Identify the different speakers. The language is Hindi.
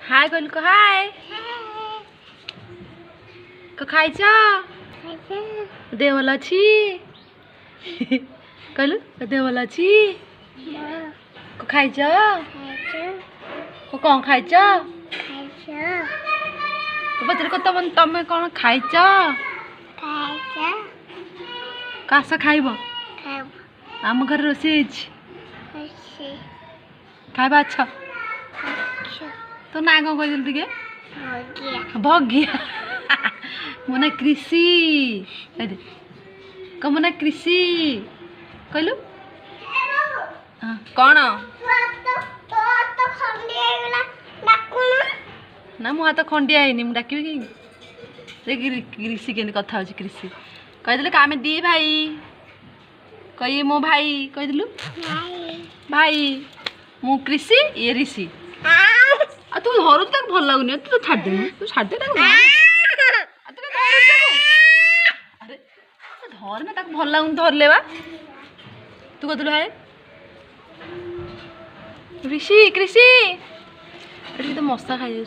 Speaker 1: हाय कहलु को हाय को खाइछ देह भल अछि कहलु देह भल अछि को खाइछ को कौन खाइछ तो पचर को तमे कौन खाइछ कास खाइब आम घर रोसे खाइबा अच्छा तो ना कौन कह टे भगिया मो ना कृषि कम ना कृषि कहलु कौन ना मो हाथ खंडिया है मुझे डाक कृषि के कथा हो कृषि कहीदेलु आम दी भाई कही मो भाई कहीदेलु भाई मु कृषि ये ऋषि आ तू धरू तक भल लगुनि तू छाड़ दे अरे धर ना तक भल लगुनि धर लेवा तू कहलु हाय ऋषि कृषि तो मशा खाई